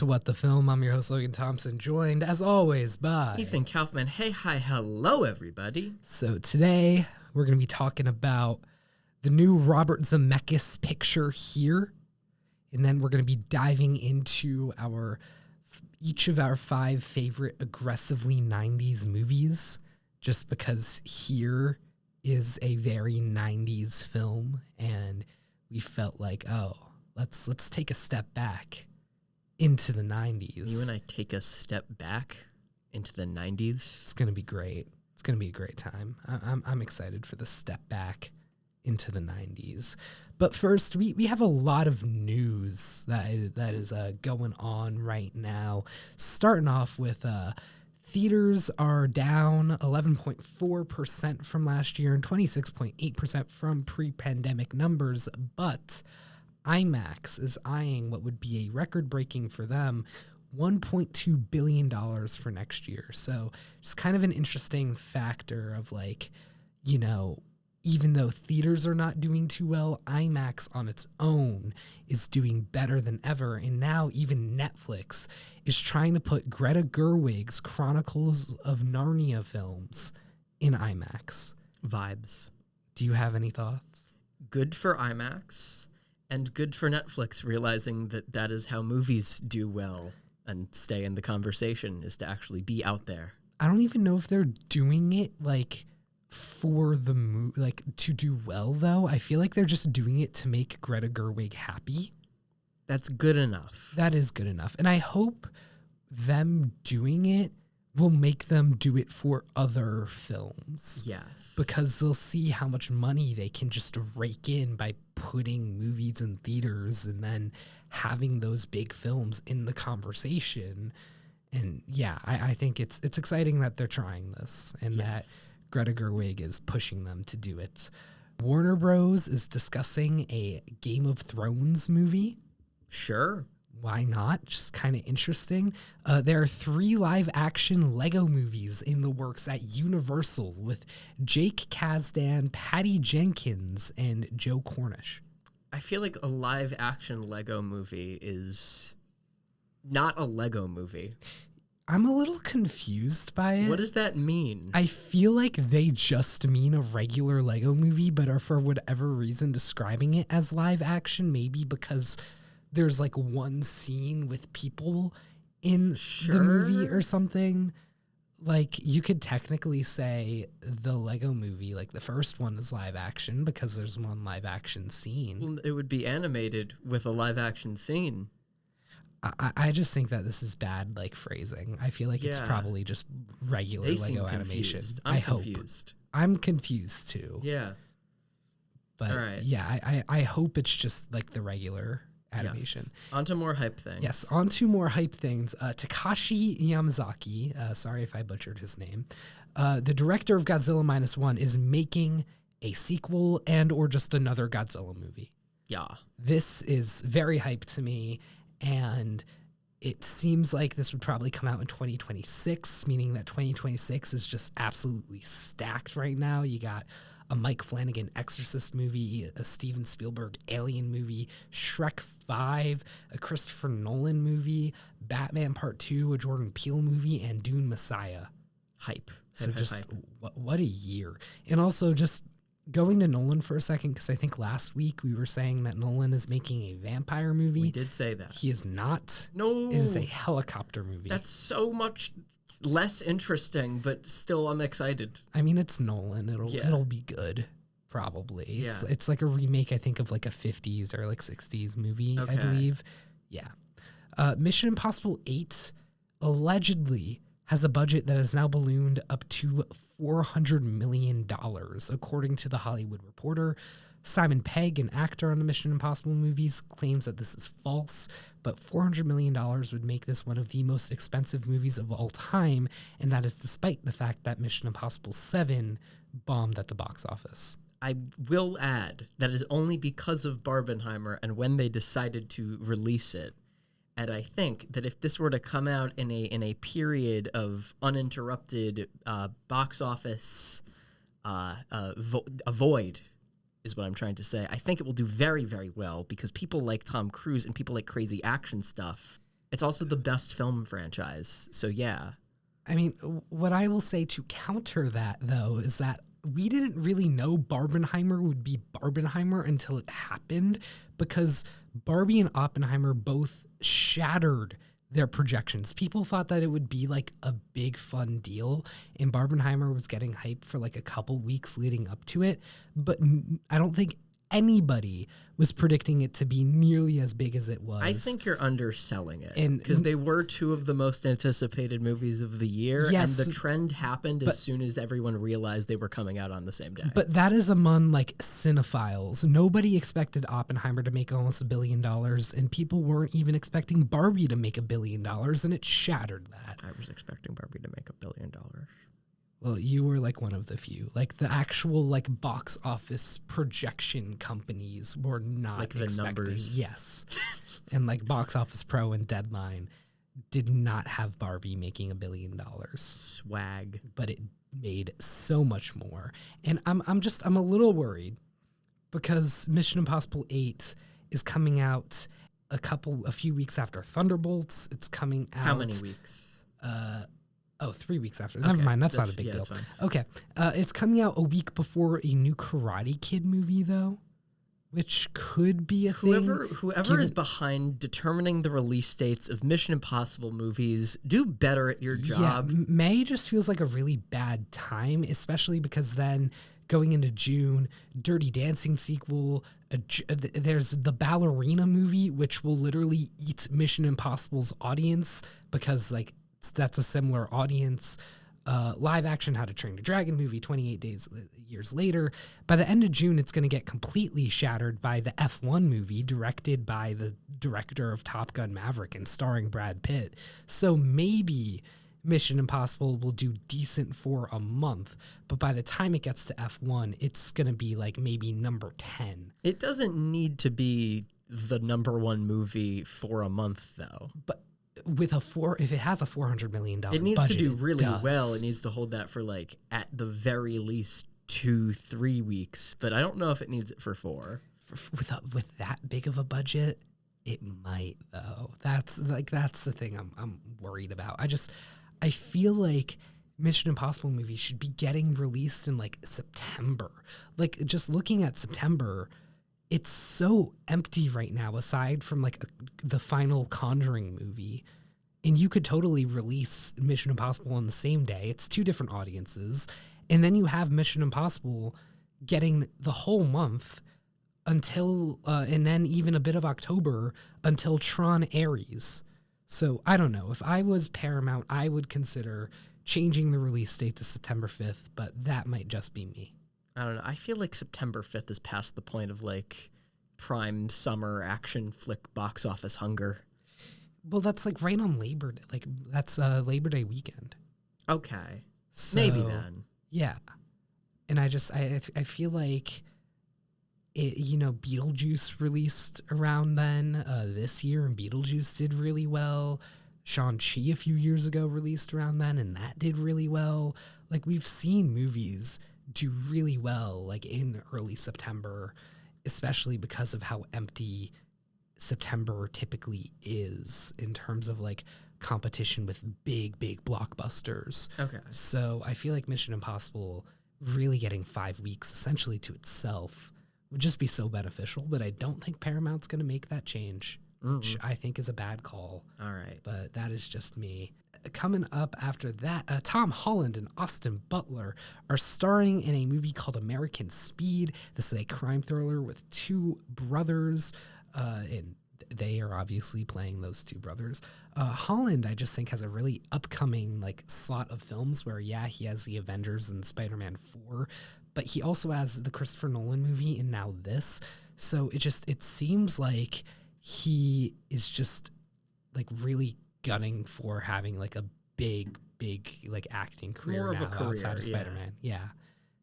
to What the Film. I'm your host, Logan Thompson, joined, as always, by Ethan Kaufman. Hey, hi, hello, everybody. So today, we're going to be talking about the new Robert Zemeckis picture Here, and then we're going to be diving into each of our 5 favorite aggressively 90s movies, just because Here is a very 90s film, and we felt like, let's take a step back into the 90s. You and I take a step back into the 90s. It's going to be great. It's going to be a great time. I'm excited for the step back into the 90s. But first, we have a lot of news that is going on right now. Starting off with theaters are down 11.4% from last year and 26.8% from pre-pandemic numbers, but IMAX is eyeing what would be a record-breaking for them $1.2 billion for next year. So it's kind of an interesting factor of even though theaters are not doing too well, IMAX on its own is doing better than ever. And now even Netflix is trying to put Greta Gerwig's Chronicles of Narnia films in IMAX. Vibes. Do you have any thoughts? Good for IMAX and good for Netflix, realizing that is how movies do well and stay in the conversation, is to actually be out there. I don't even know if they're doing it for the to do well, though. I feel like they're just doing it to make Greta Gerwig happy. That's good enough. That is good enough. And I hope them doing it will make them do it for other films. Yes. Because they'll see how much money they can just rake in by putting movies in theaters and then having those big films in the conversation. And yeah, I think it's exciting that they're trying this and that Greta Gerwig is pushing them to do it. Warner Bros. Is discussing a Game of Thrones movie. Sure. Why not? Just kind of interesting. There are 3 live-action Lego movies in the works at Universal with Jake Kasdan, Patty Jenkins, and Joe Cornish. I feel like a live-action Lego movie is not a Lego movie. I'm a little confused by it. What does that mean? I feel like they just mean a regular Lego movie, but are for whatever reason describing it as live-action, maybe because there's one scene with people in the movie or something. You could technically say the Lego movie, the first one is live action because there's one live action scene. Well, it would be animated with a live action scene. I just think that this is bad phrasing. I feel like it's probably just regular Lego animation. I'm confused. I'm confused too. Yeah. But all right. Yeah, I hope it's just the regular animation. Yes. On to more hype things. Yes, on to more hype things. Takashi Yamazaki, sorry if I butchered his name, the director of Godzilla Minus One, is making a sequel and or just another Godzilla movie. Yeah. This is very hype to me, and it seems like this would probably come out in 2026, meaning that 2026 is just absolutely stacked right now. You got a Mike Flanagan Exorcist movie, a Steven Spielberg Alien movie, Shrek 5, a Christopher Nolan movie, Batman Part 2, a Jordan Peele movie, and Dune Messiah. Hype. So hype, just hype. What a year. And also just going to Nolan for a second, because I think last week we were saying that Nolan is making a vampire movie. We did say that. He is not. No. It is a helicopter movie. That's so much less interesting, but still I'm excited. I mean, it's Nolan. It'll be good, probably. It's like a remake, I think, of a 50s or 60s movie, I believe. Yeah. Mission Impossible 8 allegedly has a budget that has now ballooned up to $400 million, according to The Hollywood Reporter. Simon Pegg, an actor on the Mission Impossible movies, claims that this is false, but $400 million would make this one of the most expensive movies of all time, and that is despite the fact that Mission Impossible 7 bombed at the box office. I will add that is only because of Barbenheimer and when they decided to release it. And I think that if this were to come out in a period of uninterrupted box office a void, is what I'm trying to say. I think it will do very, very well because people like Tom Cruise and people like crazy action stuff. It's also the best film franchise. So yeah. I mean, what I will say to counter that, though, is that we didn't really know Barbenheimer would be Barbenheimer until it happened, because Barbie and Oppenheimer both shattered their projections. People thought that it would be like a big fun deal, and Barbenheimer was getting hype for like a couple weeks leading up to it, but I don't think anybody was predicting it to be nearly as big as it was. I think you're underselling it, because they were two of the most anticipated movies of the year, yes, and the trend happened as soon as everyone realized they were coming out on the same day. But that is among like cinephiles. Nobody expected Oppenheimer to make almost $1 billion, and people weren't even expecting Barbie to make $1 billion, and it shattered that. I was expecting Barbie to make $1 billion. Well, you were like one of the few. Like the actual like box office projection companies were not like the expecting. Numbers. Yes. And like Box Office Pro and Deadline did not have Barbie making $1 billion. Swag. But it made so much more. And I'm a little worried because Mission Impossible 8 is coming out a few weeks after Thunderbolts. It's coming out. How many weeks? 3 weeks after. Never mind. That's not a big deal. Okay. It's coming out a week before a new Karate Kid movie, though, which could be a thing. Whoever is behind determining the release dates of Mission Impossible movies, do better at your job. Yeah, May just feels like a really bad time, especially because then going into June, Dirty Dancing sequel, there's the Ballerina movie, which will literally eat Mission Impossible's audience because, like, that's a similar audience. Live action How to Train Your Dragon movie 28 years later. By the end of June, it's going to get completely shattered by the F1 movie directed by the director of Top Gun Maverick and starring Brad Pitt. So maybe Mission Impossible will do decent for a month, but by the time it gets to F1, it's going to be like maybe number 10. It doesn't need to be the number one movie for a month, though. But with if it has a $400 million it needs budget, to do really well. It needs to hold that for like at the very least 2-3 weeks, but I don't know if it needs it for 4. With that big of a budget, it might though. That's the thing I'm worried about. I feel like Mission Impossible movies should be getting released in like September. Like just looking at September, it's so empty right now, aside from like the final Conjuring movie. And you could totally release Mission Impossible on the same day. It's 2 different audiences. And then you have Mission Impossible getting the whole month until, and then even a bit of October until Tron Ares. So I don't know. If I was Paramount, I would consider changing the release date to September 5th, but that might just be me. I don't know. I feel like September 5th is past the point of like prime summer action flick box office hunger. Well, that's like right on Labor Day. Like that's Labor Day weekend. Okay. So, maybe then. Yeah. And I feel like it, Beetlejuice released around then this year, and Beetlejuice did really well. Shang-Chi a few years ago released around then, and that did really well. Like we've seen movies do really well like in early September, especially because of how empty September typically is in terms of like competition with big blockbusters. Okay. So I feel like Mission Impossible really getting 5 weeks essentially to itself would just be so beneficial, but I don't think Paramount's going to make that change, which I think is a bad call. All right. But that is just me. Coming up after that, Tom Holland and Austin Butler are starring in a movie called American Speed. This is a crime thriller with 2 brothers, and they are obviously playing those 2 brothers. Holland, I just think, has a really upcoming like slot of films where, he has the Avengers and Spider-Man 4, but he also has the Christopher Nolan movie and now this. So it seems like he is just like really gunning for having like a big like acting career more now of a career, outside of Spider-Man. Yeah.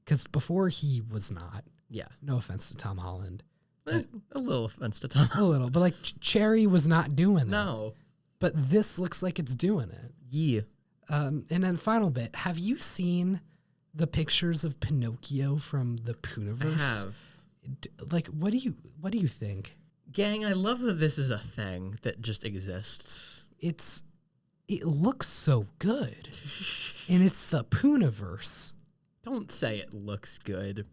Because before he was not. Yeah. No offense to Tom Holland. A little offense to Tom. A little, but like Cherry was not doing that. No. But this looks like it's doing it. Yeah. And then final bit, have you seen the pictures of Pinocchio from the Pooniverse? I have. Like, what do you think? Gang, I love that this is a thing that just exists. it looks so good. And it's the Poonaverse. Don't say it looks good.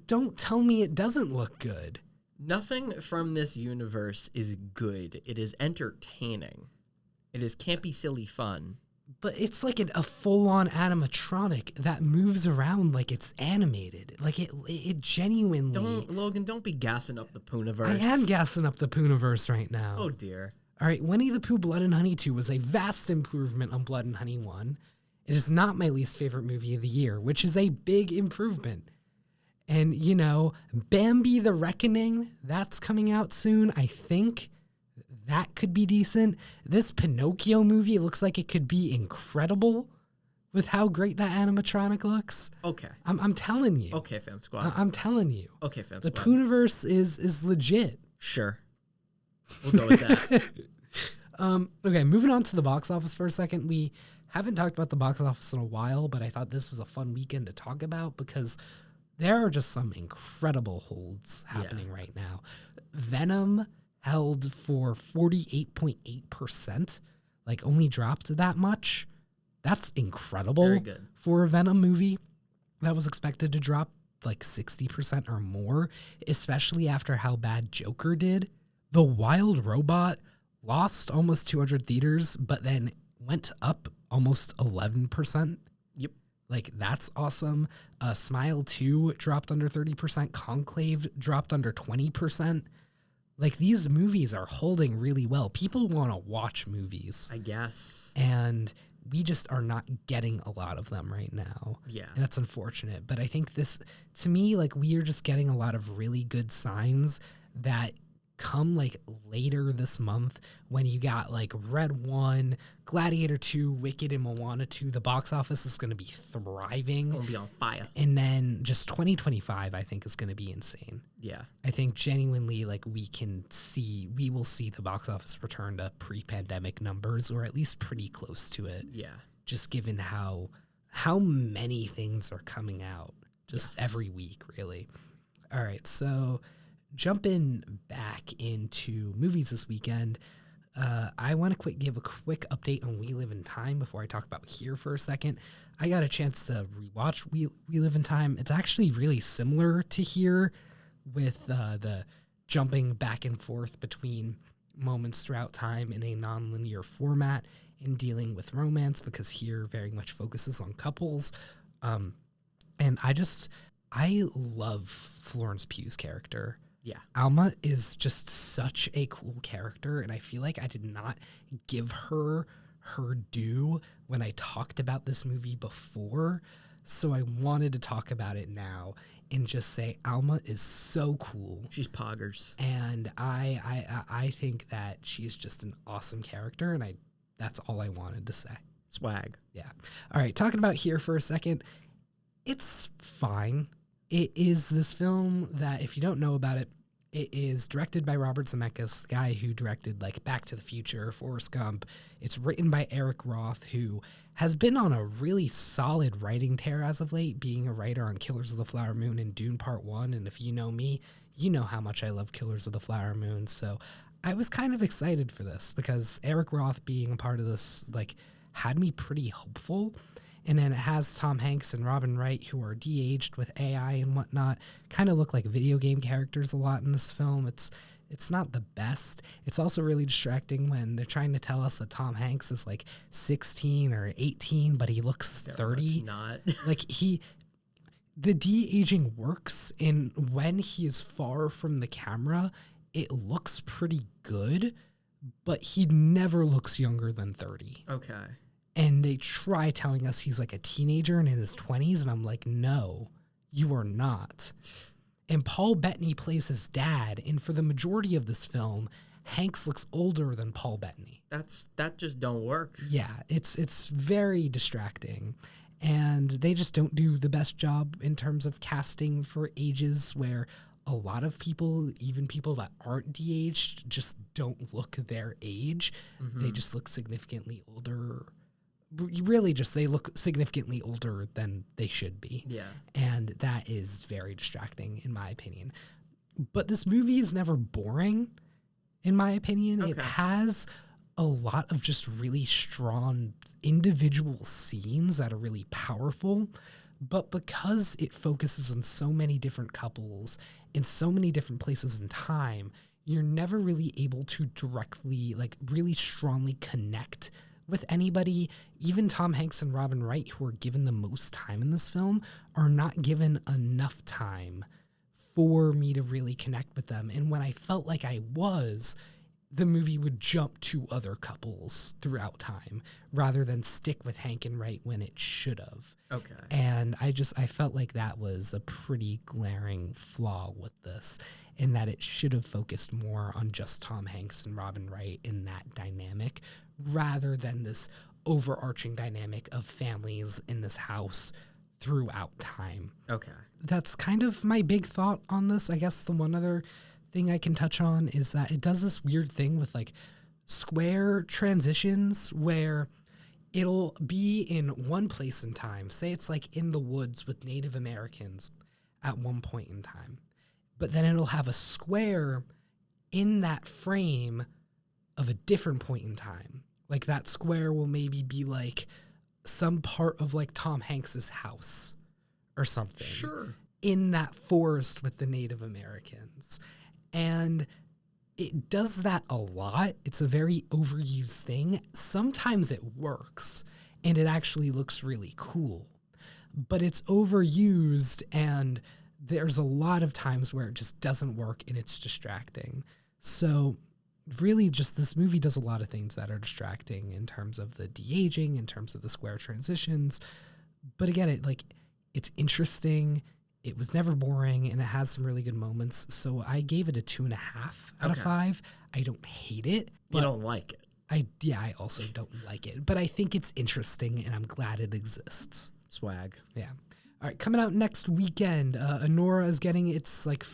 Don't tell me it doesn't look good. Nothing from this universe is good. It is entertaining. It is campy, silly fun. But it's like a full-on animatronic that moves around like it's animated. Like it genuinely... Logan, don't be gassing up the Poonaverse. I am gassing up the Poonaverse right now. Oh, dear. All right, Winnie the Pooh Blood and Honey 2 was a vast improvement on Blood and Honey 1. It is not my least favorite movie of the year, which is a big improvement. And, you know, Bambi the Reckoning, that's coming out soon, I think. That could be decent. This Pinocchio movie looks like it could be incredible with how great that animatronic looks. Okay. I'm telling you. Okay, Fam Squad. I'm telling you. Okay, Fam The Squad. Poonaverse is legit. Sure. We'll go with that. Okay, moving on to the box office for a second. We haven't talked about the box office in a while, but I thought this was a fun weekend to talk about because there are just some incredible holds happening right now. Venom held for 48.8%, like only dropped that much. That's incredible. Very good. For a Venom movie that was expected to drop like 60% or more, especially after how bad Joker did. The Wild Robot lost almost 200 theaters, but then went up almost 11%. Yep. Like, that's awesome. Smile 2 dropped under 30%. Conclave dropped under 20%. Like, these movies are holding really well. People want to watch movies. I guess. And we just are not getting a lot of them right now. Yeah. And that's unfortunate. But I think this, to me, like, we are just getting a lot of really good signs that come like later this month when you got like Red 1, Gladiator 2, Wicked, and Moana 2. The box office is going to be thriving. Gonna be on fire. And then just 2025, I think, is going to be insane. Yeah. I think genuinely, like, we will see the box office return to pre-pandemic numbers, or at least pretty close to it. Yeah. Just given how many things are coming out just every week, really. All right, so jumping back into movies this weekend, I want to give a quick update on We Live in Time before I talk about Here for a second. I got a chance to rewatch We Live in Time. It's actually really similar to Here with the jumping back and forth between moments throughout time in a nonlinear format and dealing with romance, because Here very much focuses on couples. And I love Florence Pugh's character. Yeah. Alma is just such a cool character, and I feel like I did not give her due when I talked about this movie before, so I wanted to talk about it now and just say Alma is so cool. She's poggers. And I think that she's just an awesome character, and that's all I wanted to say. Swag. Yeah. All right, talking about Here for a second, it's fine. It is this film that, if you don't know about it, it is directed by Robert Zemeckis, the guy who directed like Back to the Future, Forrest Gump. It's written by Eric Roth, who has been on a really solid writing tear as of late, being a writer on Killers of the Flower Moon and Dune Part 1. And if you know me, you know how much I love Killers of the Flower Moon. So I was kind of excited for this because Eric Roth being a part of this like had me pretty hopeful. And then it has Tom Hanks and Robin Wright, who are de-aged with AI and whatnot, kind of look like video game characters a lot in this film. It's not the best. It's also really distracting when they're trying to tell us that Tom Hanks is like 16 or 18, but he looks 30. Not. Like the de-aging works, and when he is far from the camera, it looks pretty good, but he never looks younger than 30. Okay. And they try telling us he's like a teenager and in his 20s, and I'm like, no, you are not. And Paul Bettany plays his dad, and for the majority of this film, Hanks looks older than Paul Bettany. That just don't work. Yeah, it's very distracting. And they just don't do the best job in terms of casting for ages, where a lot of people, even people that aren't de-aged, just don't look their age. Mm-hmm. They just look significantly older. Really just, they look significantly older than they should be. Yeah. And that is very distracting, in my opinion. But this movie is never boring, in my opinion. Okay. It has a lot of just really strong individual scenes that are really powerful. But because it focuses on so many different couples in so many different places in time, you're never really able to directly, like, really strongly connect with anybody. Even Tom Hanks and Robin Wright, who are given the most time in this film, are not given enough time for me to really connect with them. And when I felt like I was, the movie would jump to other couples throughout time rather than stick with Hank and Wright when it should have. Okay. And I felt like that was a pretty glaring flaw with this, in that it should have focused more on just Tom Hanks and Robin Wright in that dynamic rather than this overarching dynamic of families in this house throughout time. Okay. That's kind of my big thought on this. I guess the one other thing I can touch on is that it does this weird thing with like square transitions where it'll be in one place in time. Say it's like in the woods with Native Americans at one point in time, but then it'll have a square in that frame of a different point in time. Like that square will maybe be like some part of like Tom Hanks's house or something. Sure. In that forest with the Native Americans. And it does that a lot. It's a very overused thing. Sometimes it works and it actually looks really cool, but it's overused and there's a lot of times where it just doesn't work and it's distracting. So really just this movie does a lot of things that are distracting in terms of the de-aging, in terms of the square transitions. But again, it's interesting. It was never boring, and it has some really good moments. So I gave it a 2.5 out of 5. I don't hate it. You don't like it. I also don't like it. But I think it's interesting, and I'm glad it exists. Swag. Yeah. All right, coming out next weekend, Anora is getting its like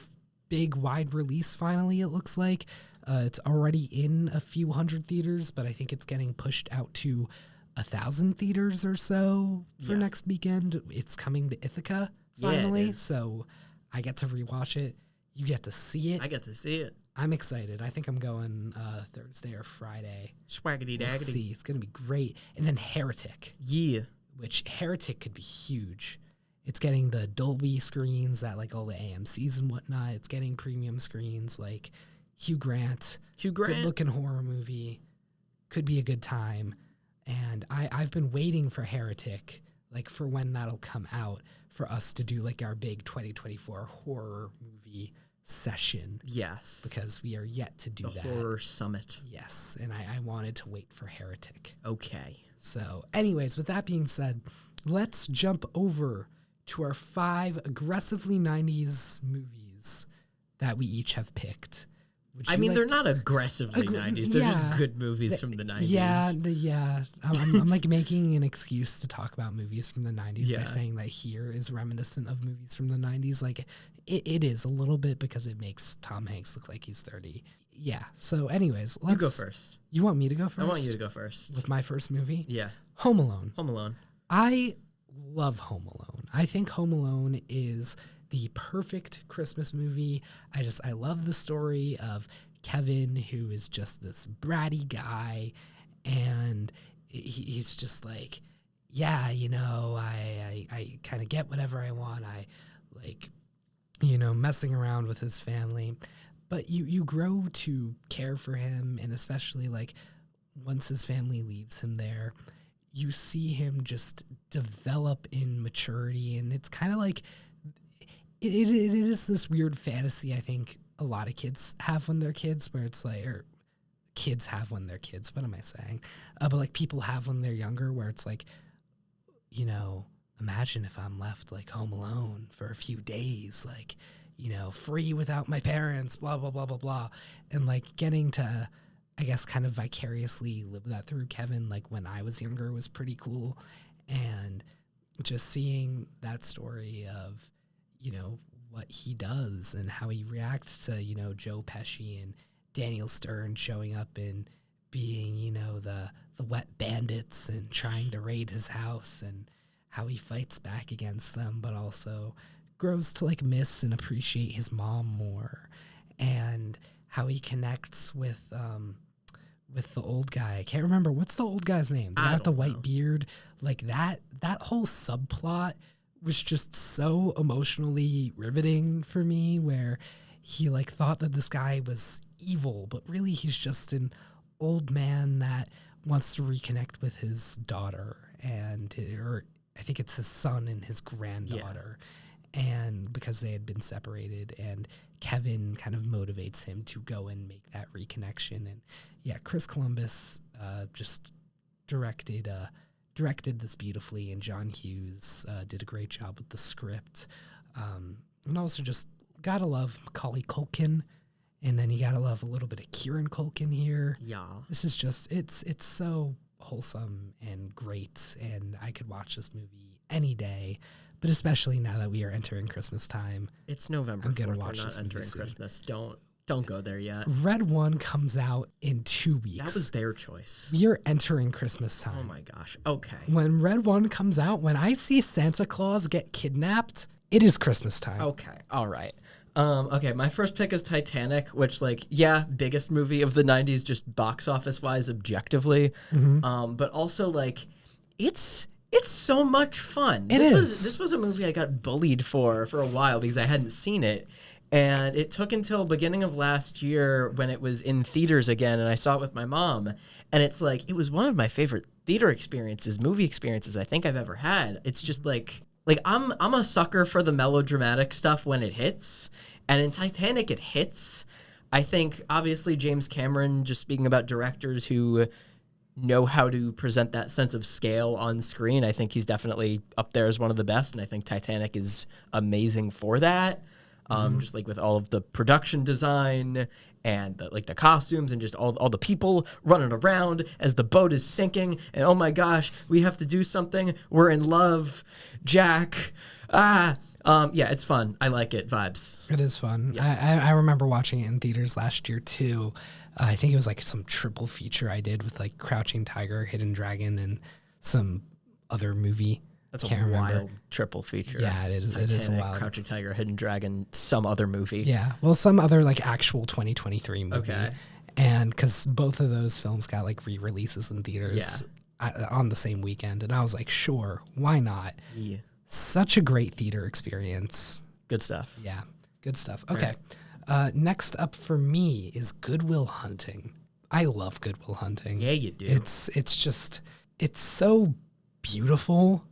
big wide release finally, it looks like. It's already in a few hundred theaters, but I think it's getting pushed out to 1,000 theaters or so for next weekend. It's coming to Ithaca finally, so I get to rewatch it. You get to see it. I get to see it. I'm excited. I think I'm going Thursday or Friday. Swaggity daggity. We'll see. It's going to be great. And then Heretic. Yeah. Which Heretic could be huge. It's getting the Dolby screens that like all the AMCs and whatnot. It's getting premium screens like Hugh Grant. Good looking horror movie. Could be a good time. And I've been waiting for Heretic, like for when that'll come out, for us to do like our big 2024 horror movie session. Yes. Because we are yet to do that. The horror summit. Yes. And I wanted to wait for Heretic. Okay. So anyways, with that being said, let's jump over to our 5 aggressively 90s movies that we each have picked. I mean, they're not aggressively 90s. They're just good movies from the 90s. Yeah. I'm like making an excuse to talk about movies from the 90s by saying that here is reminiscent of movies from the 90s. Like, it is a little bit because it makes Tom Hanks look like he's 30. Yeah. So anyways, You go first. You want me to go first? I want you to go first. With my first movie? Yeah. Home Alone. Home Alone. I love Home Alone. I think Home Alone is the perfect Christmas movie. I love the story of Kevin, who is just this bratty guy, and he's just like, yeah, you know, I kind of get whatever I want. I like, you know, messing around with his family, but you grow to care for him, and especially like once his family leaves him there, you see him just develop in maturity, and it's kind of like it is this weird fantasy I think a lot of kids have when they're kids, where it's like, or kids have when they're kids, what am I saying? But like people have when they're younger, where it's like, you know, imagine if I'm left like home alone for a few days, like, you know, free without my parents, blah, blah, blah, blah, blah. And like getting to, I guess, kind of vicariously live that through Kevin, like when I was younger, was pretty cool. And just seeing that story of, you know, what he does and how he reacts to, you know, Joe Pesci and Daniel Stern showing up and being, you know, the wet bandits and trying to raid his house, and how he fights back against them, but also grows to like miss and appreciate his mom more, and how he connects with with the old guy. I can't remember. What's the old guy's name? The guy with the white beard. Like that whole subplot was just so emotionally riveting for me, where he like thought that this guy was evil, but really he's just an old man that wants to reconnect with his daughter or I think it's his son and his granddaughter. Yeah. And because they had been separated, and Kevin kind of motivates him to go and make that reconnection. And yeah, Chris Columbus just directed this beautifully, and John Hughes did a great job with the script. And also just gotta love Macaulay Culkin, and then you gotta love a little bit of Kieran Culkin here. Yeah, this is just it's so wholesome and great, and I could watch this movie any day. But especially now that we are entering Christmas time. It's November. I'm gonna watch this movie entering soon. Christmas. Don't go there yet. Red One comes out in 2 weeks. That was their choice. We are entering Christmas time. Oh my gosh. Okay. When Red One comes out, when I see Santa Claus get kidnapped, it is Christmas time. Okay. All right. Okay, my first pick is Titanic, which, like, yeah, biggest movie of the 90s, just box office wise, objectively. Mm-hmm. But also, like, it's so much fun. This was a movie I got bullied for a while because I hadn't seen it. And it took until beginning of last year when it was in theaters again, and I saw it with my mom. And it's like, it was one of my favorite movie experiences I think I've ever had. It's just like I'm a sucker for the melodramatic stuff when it hits. And in Titanic, it hits. I think, obviously, James Cameron, just speaking about directors who know how to present that sense of scale on screen, I think he's definitely up there as one of the best. And I think Titanic is amazing for that. Just like with all of the production design and the costumes and just all the people running around as the boat is sinking. And oh my gosh, we have to do something. We're in love, Jack. Yeah, it's fun. I like it. Vibes. It is fun. Yeah. I remember watching it in theaters last year too. I think it was like some triple feature I did with like Crouching Tiger, Hidden Dragon, and some other movie. That's a wild triple feature. Yeah, it is. Titanic, it is a wild. Crouching Tiger, Hidden Dragon, some other movie. Yeah, well, some other like actual 2023 movie. Okay. And because both of those films got like re-releases in theaters on the same weekend, and I was like, sure, why not? Yeah. Such a great theater experience. Good stuff. Yeah, good stuff. Okay. Right. Next up for me is Good Will Hunting. I love Good Will Hunting. Yeah, you do. It's so beautiful.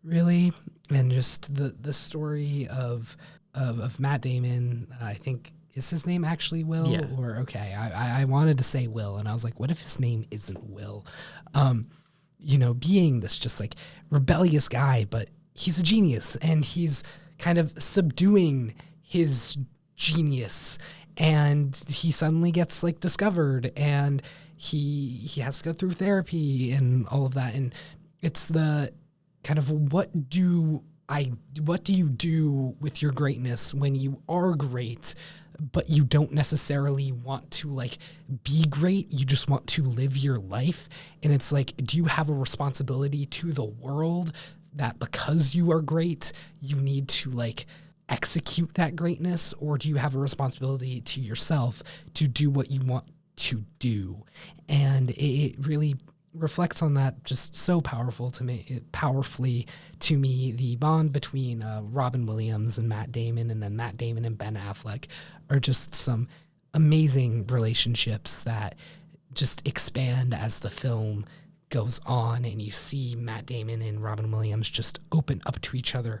Really, and just the story of Matt Damon. I think is his name actually Will? Yeah. Or okay, I wanted to say Will, and I was like, what if his name isn't Will? Being this just like rebellious guy, but he's a genius, and he's kind of subduing his genius, and he suddenly gets like discovered, and he has to go through therapy and all of that, and it's the kind of what do you do with your greatness when you are great, but you don't necessarily want to like be great, you just want to live your life. And it's like, do you have a responsibility to the world that because you are great, you need to like execute that greatness, or do you have a responsibility to yourself to do what you want to do? And it really reflects on that just so powerfully to me. The bond between Robin Williams and Matt Damon, and then Matt Damon and Ben Affleck, are just some amazing relationships that just expand as the film goes on, and you see Matt Damon and Robin Williams just open up to each other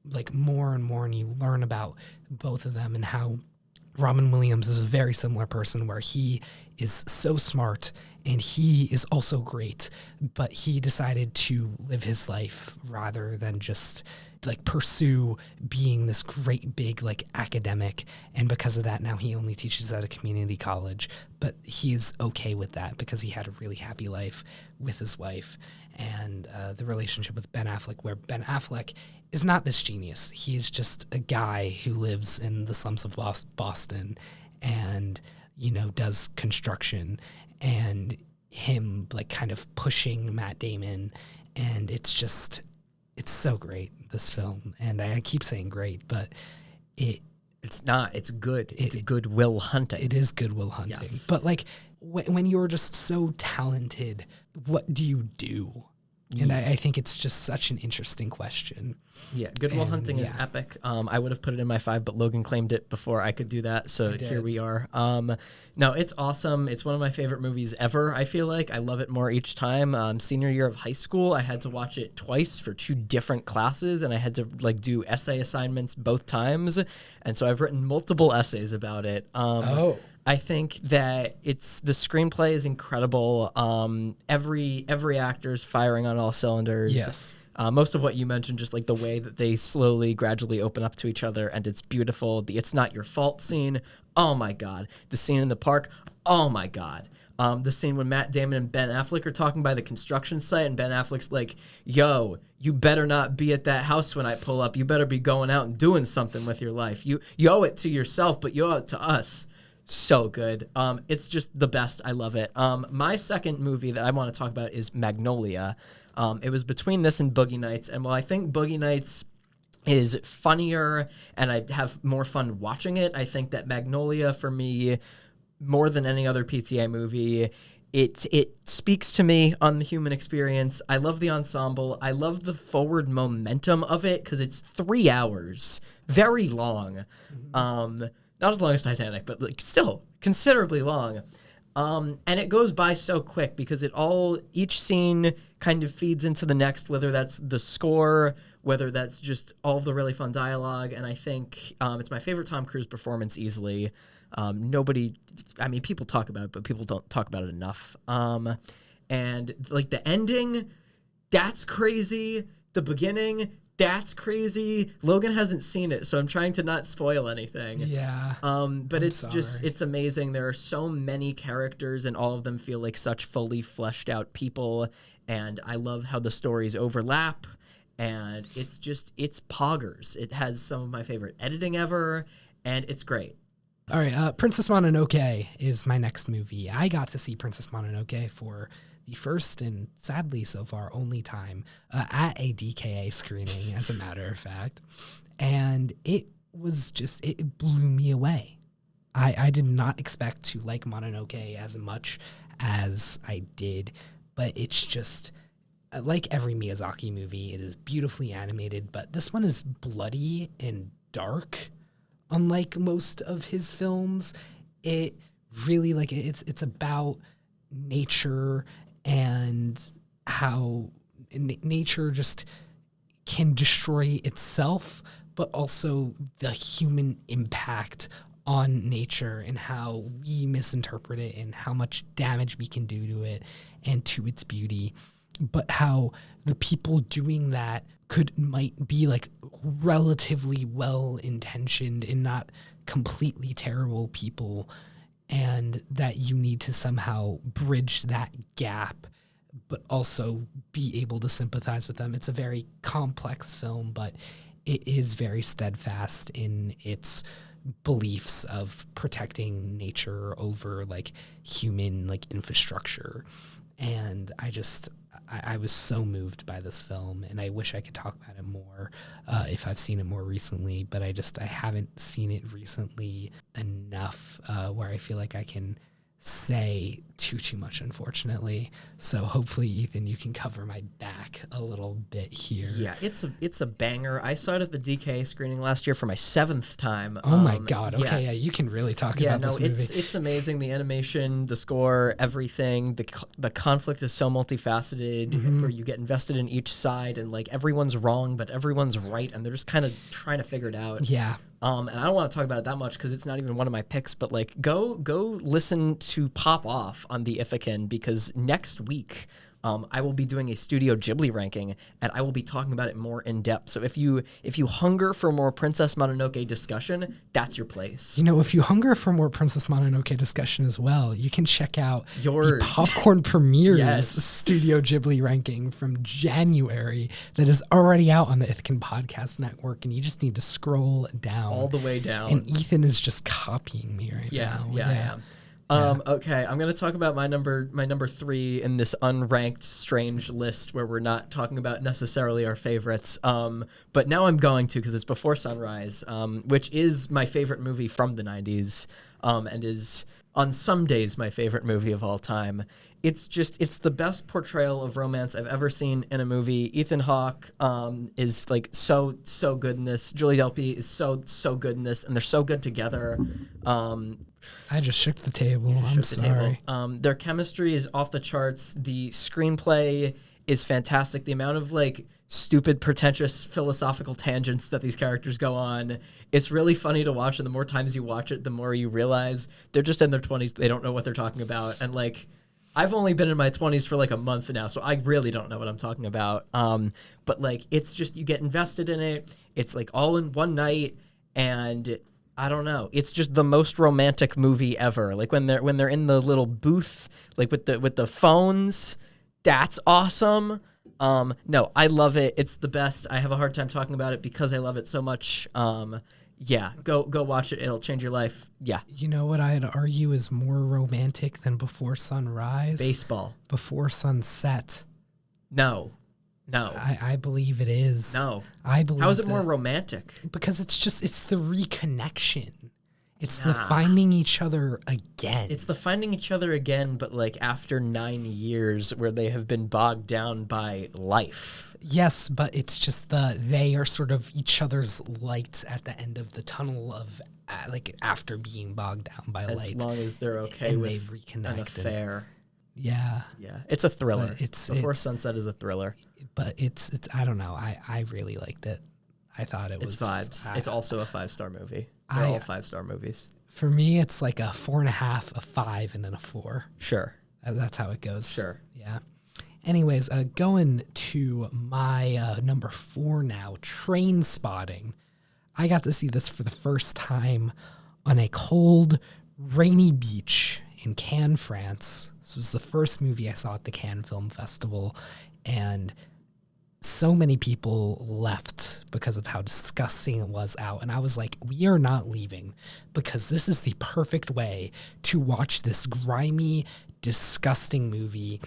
like more and more, and you learn about both of them and how Robin Williams is a very similar person, where he is so smart and he is also great, but he decided to live his life rather than just like pursue being this great big like academic. And because of that, now he only teaches at a community college, but he is okay with that because he had a really happy life with his wife. And the relationship with Ben Affleck, where Ben Affleck is not this genius. He is just a guy who lives in the slums of Boston and, does construction, and him like kind of pushing Matt Damon. And it's so great, this film. And I keep saying great, but it's not. It's good. It's Good Will Hunting. It is Good Will Hunting. Yes. But like, when you're just so talented, what do you do? And I think it's just such an interesting question. Yeah, Good Will Hunting is epic. I would have put it in my 5, but Logan claimed it before I could do that, so here we are. No, it's awesome. It's one of my favorite movies ever, I feel like. I love it more each time. Senior year of high school, I had to watch it twice for 2 different classes, and I had to like do essay assignments both times, and so I've written multiple essays about it. I think that the screenplay is incredible. Every actor is firing on all cylinders. Yes. Most of what you mentioned, just like the way that they slowly, gradually open up to each other, and it's beautiful. The "it's not your fault" scene, oh my God. The scene in the park, oh my God. The scene when Matt Damon and Ben Affleck are talking by the construction site, and Ben Affleck's like, yo, you better not be at that house when I pull up. You better be going out and doing something with your life. You owe it to yourself, but you owe it to us. So good. It's just the best. I love it. My second movie that I want to talk about is Magnolia. It was between this and Boogie Nights, and while I think Boogie Nights is funnier and I have more fun watching it, I think that Magnolia, for me, more than any other PTA movie, it speaks to me on the human experience. I love the ensemble. I love the forward momentum of it because it's 3 hours, very long. Not as long as Titanic, but like still considerably long. And it goes by so quick because each scene kind of feeds into the next, whether that's the score, whether that's just all of the really fun dialogue. And I think it's my favorite Tom Cruise performance easily. People talk about it, but people don't talk about it enough. And like the ending, that's crazy. The beginning, that's crazy. Logan hasn't seen it, so I'm trying to not spoil anything. Yeah. But it's amazing. There are so many characters, and all of them feel like such fully fleshed out people. And I love how the stories overlap. And it's poggers. It has some of my favorite editing ever, and it's great. All right, Princess Mononoke is my next movie. I got to see Princess Mononoke for the first and sadly so far only time at a DKA screening, as a matter of fact. And it blew me away. I did not expect to like Mononoke as much as I did, but it's just like every Miyazaki movie. It is beautifully animated, but this one is bloody and dark. Unlike most of his films, it really it's about nature and how nature just can destroy itself, but also the human impact on nature and how we misinterpret it and how much damage we can do to it and to its beauty, but how the people doing that might be like relatively well-intentioned and not completely terrible people, and that you need to somehow bridge that gap but also be able to sympathize with them. It's a very complex film, but it is very steadfast in its beliefs of protecting nature over like human like infrastructure. And I was so moved by this film, and I wish I could talk about it more if I've seen it more recently, but I haven't seen it recently enough where I feel like I can say too much, unfortunately. So hopefully, Ethan, you can cover my back a little bit here. Yeah, it's a banger. I saw it at the DK screening last year for my 7th time. Oh my God. Okay, yeah, you can really talk about this movie. It's amazing. The animation, the score, everything. The conflict is so multifaceted, where you get invested in each side, and like everyone's wrong, but everyone's right, and they're just kind of trying to figure it out. Yeah. And I don't want to talk about it that much because it's not even one of my picks, but like go listen to Pop Off on the Ithacan, because next week I will be doing a Studio Ghibli ranking, and I will be talking about it more in depth. So if you hunger for more Princess Mononoke discussion, that's your place. You know, if you hunger for more Princess Mononoke discussion as well, you can check out the Popcorn Premieres Studio Ghibli ranking from January that is already out on the Ithacan Podcast Network, and you just need to scroll down. All the way down. And Ethan is just copying me right now. Yeah, I am. Okay, I'm going to talk about my number 3 in this unranked strange list where we're not talking about necessarily our favorites. But now I'm going to, because it's Before Sunrise, which is my favorite movie from the 90s, and is on some days my favorite movie of all time. It's the best portrayal of romance I've ever seen in a movie. Ethan Hawke is like so good in this. Julie Delpy is so good in this, and they're so good together. I just shook the table. I'm sorry. Their chemistry is off the charts. The screenplay is fantastic. The amount of like stupid, pretentious philosophical tangents that these characters go on, it's really funny to watch. And the more times you watch it, the more you realize they're just in their 20s. They don't know what they're talking about. And like, I've only been in my 20s for like a month now, so I really don't know what I'm talking about. But like, it's just, you get invested in it. It's like all in one night, and I don't know. It's just the most romantic movie ever. Like when they're in the little booth, like with the phones, that's awesome. No, I love it. It's the best. I have a hard time talking about it because I love it so much. Yeah, go watch it. It'll change your life. Yeah. You know what I'd argue is more romantic than Before Sunrise? Baseball. Before Sunset. No. I believe it is. No. I believe. How is it more romantic? Because it's the reconnection. It's the finding each other again. It's the finding each other again, but like after 9 years where they have been bogged down by life. Yes, but it's just they are sort of each other's light at the end of the tunnel of like after being bogged down by light. As long as they're okay with an affair. Yeah. Yeah. It's a thriller. Before Sunset is a thriller. But it's I don't know. I really liked it. I thought it was... It's vibes. It's also a 5-star movie. They're all 5-star movies. For me, it's like a 4.5, a 5, and then a 4. Sure. That's how it goes. Sure. Yeah. Anyways, going to my number 4 now, Train Spotting. I got to see this for the first time on a cold, rainy beach in Cannes, France. This was the first movie I saw at the Cannes Film Festival, and so many people left because of how disgusting it was out. And I was like, we are not leaving because this is the perfect way to watch this grimy, disgusting movie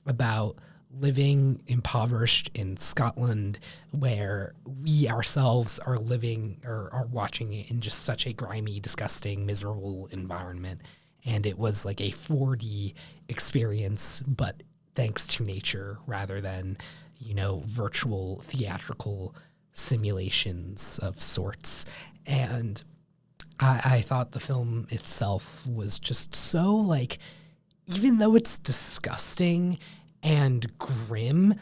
about living impoverished in Scotland, where we ourselves are living or are watching it in just such a grimy, disgusting, miserable environment. And it was like a 4D experience, but thanks to nature rather than, you know, virtual theatrical simulations of sorts. And I thought the film itself was just so, like, even though it's disgusting and grim,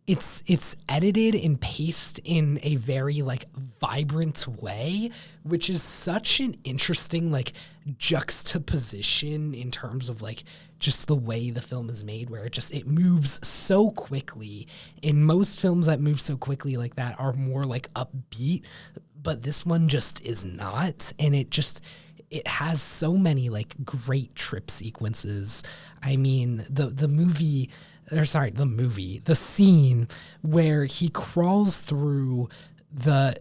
it's edited and paced in a very, like, vibrant way, which is such an interesting, like, juxtaposition in terms of, like, just the way the film is made, where it moves so quickly. In most films that move so quickly like that are more like upbeat, but this one just is not. And it has so many like great trip sequences. I mean, the scene where he crawls through the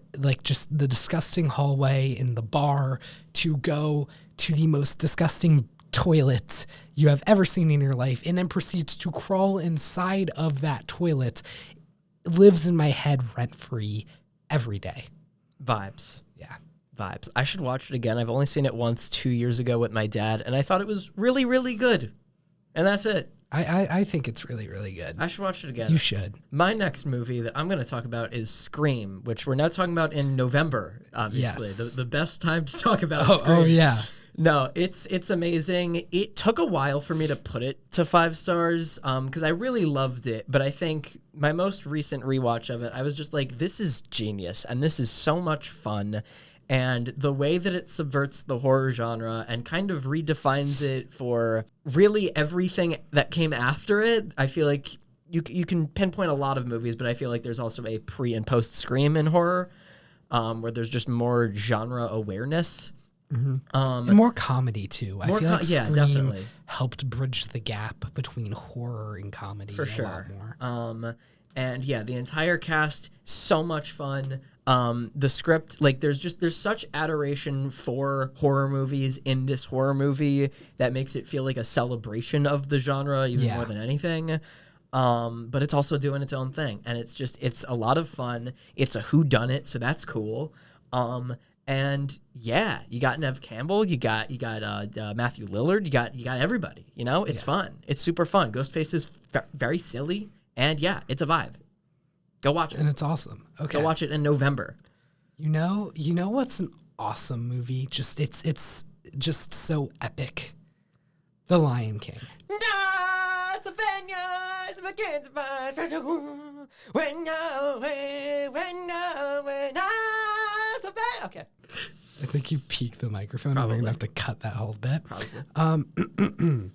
disgusting hallway in the bar to go to the most disgusting toilet you have ever seen in your life, and then proceeds to crawl inside of that toilet, lives in my head rent-free every day. Vibes. Yeah. Vibes. I should watch it again. I've only seen it once 2 years ago with my dad, and I thought it was really, really good. And that's it. I think it's really, really good. I should watch it again. You should. My next movie that I'm going to talk about is Scream, which we're now talking about in November, obviously. Yes. The best time to talk about Scream. Oh, yeah. No, it's amazing. It took a while for me to put it to 5 stars because I really loved it. But I think my most recent rewatch of it, I was just like, this is genius and this is so much fun. And the way that it subverts the horror genre and kind of redefines it for really everything that came after it, I feel like you can pinpoint a lot of movies, but I feel like there's also a pre and post Scream in horror where there's just more genre awareness. Mm-hmm. And more comedy too. I feel like Scream definitely helped bridge the gap between horror and comedy for sure. A lot more. And yeah, the entire cast, so much fun. The script, like there's such adoration for horror movies in this horror movie that makes it feel like a celebration of the genre even more than anything. But it's also doing its own thing, and it's a lot of fun. It's a whodunit, so that's cool. And yeah, you got Nev Campbell, you got Matthew Lillard, you got everybody. You know, it's fun. It's super fun. Ghostface is very silly, and yeah, it's a vibe. Go watch it. And it's awesome. Okay. Go watch it in November. You know what's an awesome movie? It's just so epic. The Lion King. Okay. I think you peaked the microphone. Probably. I'm going to have to cut that whole bit. Probably.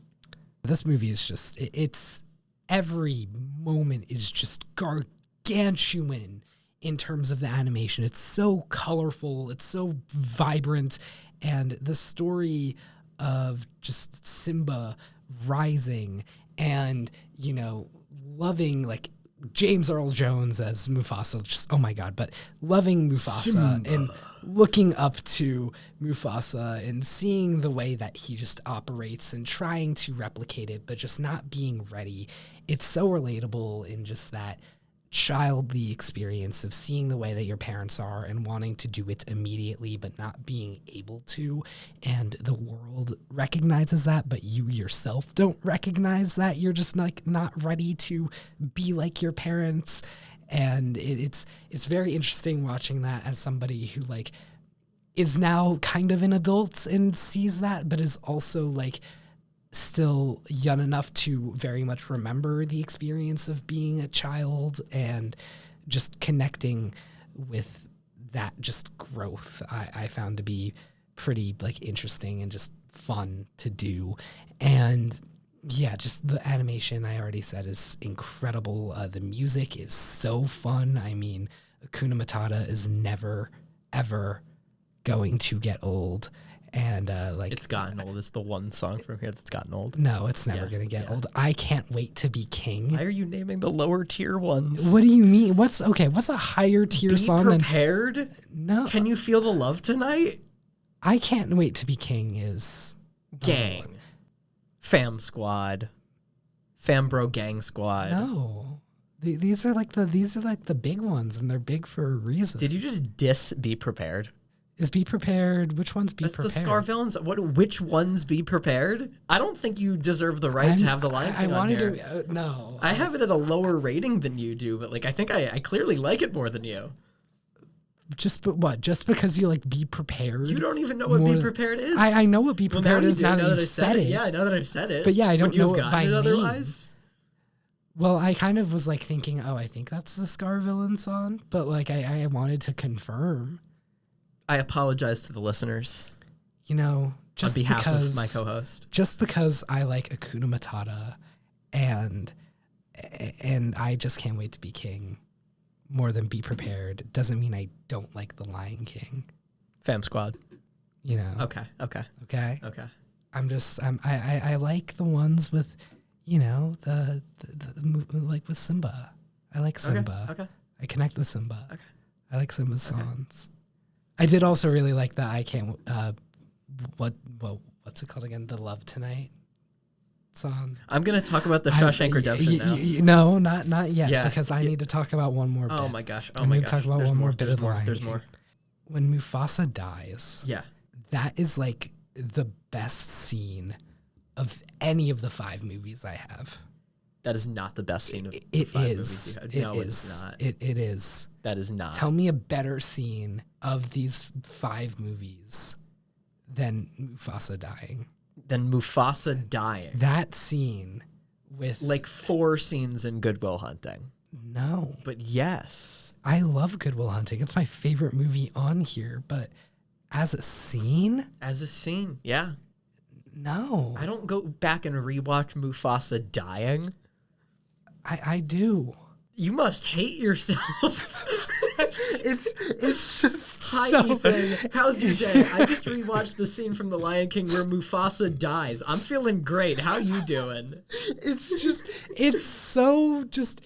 This movie is just, it's every moment is just gargantuan in terms of the animation. It's so colorful. It's so vibrant. And the story of just Simba rising and, loving like James Earl Jones as Mufasa, just, oh my God, but loving Mufasa Simba. And looking up to Mufasa and seeing the way that he just operates and trying to replicate it, but just not being ready. It's so relatable in just that childly experience of seeing the way that your parents are and wanting to do it immediately, but not being able to. And the world recognizes that, but you yourself don't recognize that. You're just like not ready to be like your parents. And it's very interesting watching that as somebody who like is now kind of an adult and sees that, but is also like still young enough to very much remember the experience of being a child and just connecting with that just growth. I found to be pretty like interesting and just fun to do. And yeah, just the animation I already said is incredible. The music is so fun. I mean, Hakuna Matata is never, ever going to get old. And it's gotten old. It's the one song from here that's gotten old. No, it's never going to get old. I Can't Wait to Be King. Why are you naming the lower tier ones? What do you mean? What's a higher tier song? Be prepared? No. Can you feel the love tonight? I Can't Wait to Be King is Gang. Fam Squad. Fam Bro Gang Squad. No. These are like the big ones, and they're big for a reason. Did you just diss Be Prepared? Is Be Prepared? Which one's Be Prepared? That's the Scar villains. Which ones Be Prepared? I don't think you deserve the right to have the Lion King on here. No. I have it at a lower rating than you do, but like I think I clearly like it more than you. Just because you like Be Prepared? You don't even know what Be Prepared is. I know what Be Prepared is now that you've said it. Yeah, now that I've said it. But yeah, I don't know it by name. Otherwise? Well, I kind of was like thinking, I think that's the Scar villain song, but like I wanted to confirm. I apologize to the listeners. Just on behalf because, of my co-host. Just because I like Hakuna Matata and I just can't wait to be king more than Be Prepared doesn't mean I don't like The Lion King. Fam Squad. Okay. I like the ones with, the like with Simba. I like Simba. Okay. I connect with Simba. Okay. I like Simba's songs. I did also really like the I Can't, what's it called again? The Love Tonight song. I'm going to talk about the Shawshank Redemption No, now. not yet, because I need to talk about one more bit. Oh my gosh. I need to talk about one more bit of the Lion There's King. more. When Mufasa dies, that is like the best scene of any of the 5 movies I have. That is not the best scene of it 5 is. movies you have. No, it's not. It is. That is not. Tell me a better scene of these 5 movies than Mufasa dying. That scene with... like 4 scenes in Good Will Hunting. No. But yes. I love Good Will Hunting. It's my favorite movie on here, but as a scene? As a scene, yeah. No. I don't go back and rewatch Mufasa dying. I do. You must hate yourself. it's just Hi, so... Ethan. How's your day? I just rewatched the scene from The Lion King where Mufasa dies. I'm feeling great. How you doing? It's so just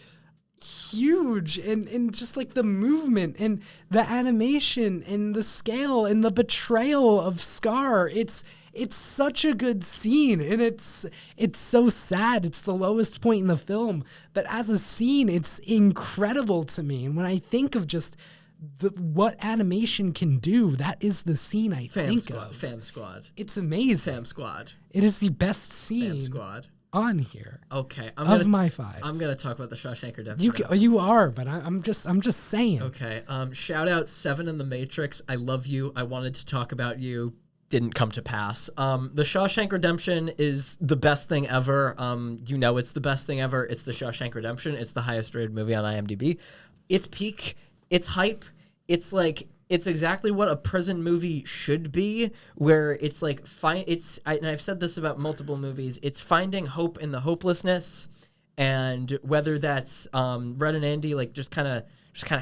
huge and just like the movement and the animation and the scale and the betrayal of Scar. It's such a good scene, and it's so sad. It's the lowest point in the film, but as a scene, it's incredible to me. And when I think of just what animation can do, that is the scene I think of. Fam Squad. It's amazing. Fam Squad. It is the best scene Fam Squad. on here. Okay. My 5. I'm going to talk about the Shawshank Redemption. You are, but I'm just saying. Okay. Shout out 7 in the Matrix. I love you. I wanted to talk about you. Didn't come to pass. The Shawshank Redemption is the best thing ever. It's the best thing ever. It's the Shawshank Redemption. It's the highest rated movie on IMDb. It's peak. It's hype. It's like it's exactly what a prison movie should be, where it's like and I've said this about multiple movies. It's finding hope in the hopelessness, and whether that's Red and Andy like just kind of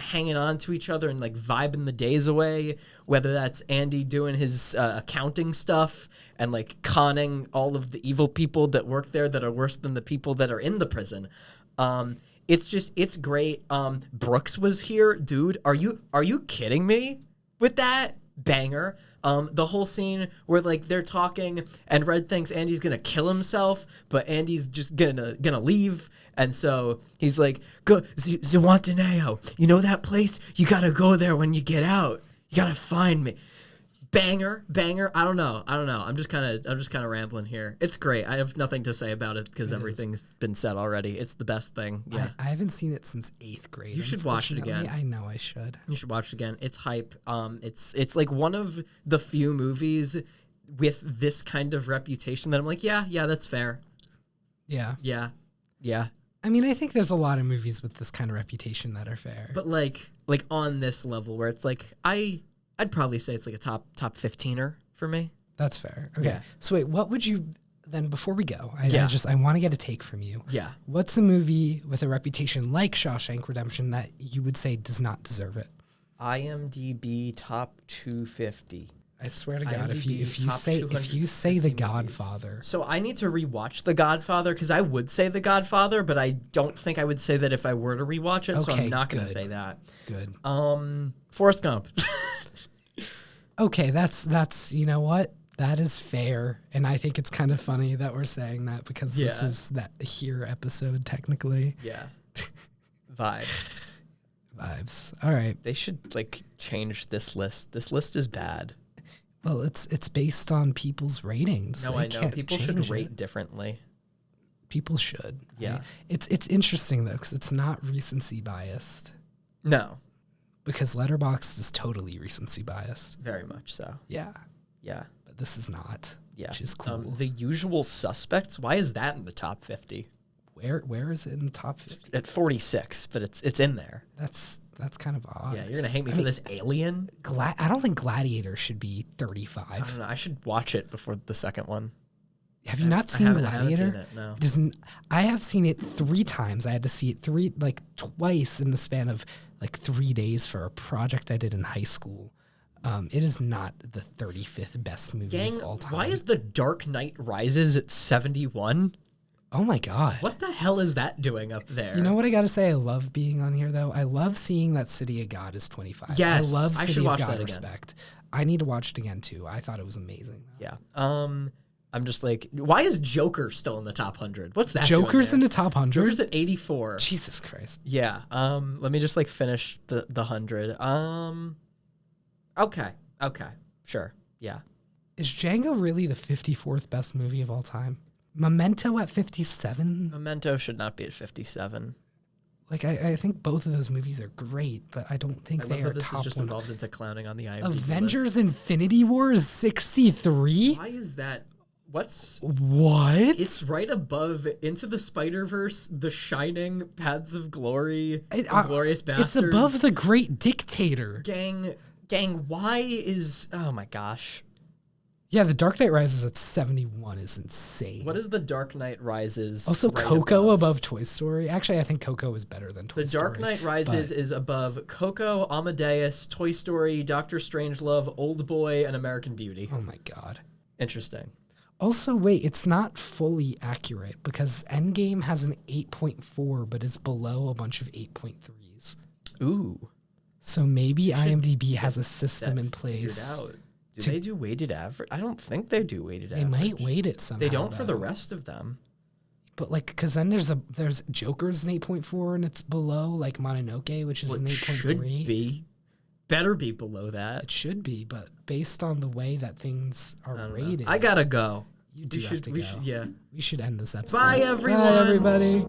hanging on to each other and like vibing the days away, whether that's Andy doing his accounting stuff and like conning all of the evil people that work there that are worse than the people that are in the prison. It's great. Brooks was here, dude. Are you kidding me with that? Banger. The whole scene where like they're talking and Red thinks Andy's gonna kill himself, but Andy's just gonna leave, and so he's like, "Go, Ziwantaneo. You know that place? You gotta go there when you get out. You gotta find me." Banger. I don't know. I'm just kind of rambling here. It's great. I have nothing to say about it because everything's been said already. It's the best thing. Yeah. I haven't seen it since 8th grade. You should watch it again. I know I should. You should watch it again. It's hype. It's like one of the few movies with this kind of reputation that I'm like, yeah, that's fair. Yeah. Yeah. I mean, I think there's a lot of movies with this kind of reputation that are fair. But like on this level where it's like I'd probably say it's like a top 15er for me. That's fair. Okay. Yeah. So wait, what would you then before we go? I want to get a take from you. Yeah. What's a movie with a reputation like Shawshank Redemption that you would say does not deserve it? IMDb top 250. I swear to God, if you say The Godfather. So I need to rewatch The Godfather because I would say The Godfather, but I don't think I would say that if I were to rewatch it. Okay, so I'm not going to say that. Good. Forrest Gump. Okay, that's you know what? That is fair, and I think it's kind of funny that we're saying that because this is that here episode technically. Yeah. Vibes. All right. They should like change this list. This list is bad. Well, it's based on people's ratings. No, I know. People should rate differently. People should. Yeah. Right? It's interesting though because it's not recency biased. No. Because Letterboxd is totally recency biased. Very much so. Yeah. Yeah. But this is not. Yeah. Which is cool. The Usual Suspects. Why is that in the top 50? Where is it in the top 50? At 46, but it's in there. That's kind of odd. Yeah, you're gonna hate me for this Alien. I don't think Gladiator should be 35. I don't know. I should watch it before the second one. Have you not seen Gladiator? I haven't seen it, no. I have seen it 3 times. I had to see it twice in the span of 3 days for a project I did in high school. It is not the 35th best movie of all time. Why is The Dark Knight Rises at 71? Oh my God. What the hell is that doing up there? You know what I gotta say? I love being on here though. I love seeing that City of God is 25. Yes, I love City of God that Respect. I need to watch it again too. I thought it was amazing. Yeah. I'm just like, why is Joker still in the top 100? What's that? Joker's in the top 100? Joker's at 84. Jesus Christ. Yeah. Let me just finish the 100. Okay. Sure. Yeah. Is Django really the 54th best movie of all time? Memento at 57? Memento should not be at 57. I think both of those movies are great, but I don't think they are this top is just one. evolved into clowning on the IMDb Avengers list. Infinity War is 63? Why is that? What? It's right above Into the Spider-Verse, The Shining, Paths of Glory, Glorious Bastards. It's above The Great Dictator. Gang, why is... Oh my gosh. Yeah, The Dark Knight Rises at 71 is insane. What is The Dark Knight Rises? Also, Coco above Toy Story. Actually, I think Coco is better than Toy Story. The Dark Knight Rises is above Coco, Amadeus, Toy Story, Doctor Strangelove, Old Boy, and American Beauty. Oh my God. Interesting. Also, wait, it's not fully accurate because Endgame has an 8.4 but is below a bunch of 8.3s. Ooh. So maybe IMDb has a system in place. Do they do weighted average? I don't think they do weighted average. They might weight it somehow. They don't for the rest of them. But because then there's Joker's an 8.4 and it's below Mononoke, which is an 8.3. Should be. better be below that. It should be, but based on the way that things are rated, I gotta go. You do have to go. Yeah. We should end this episode. Bye, everyone. Bye, everybody.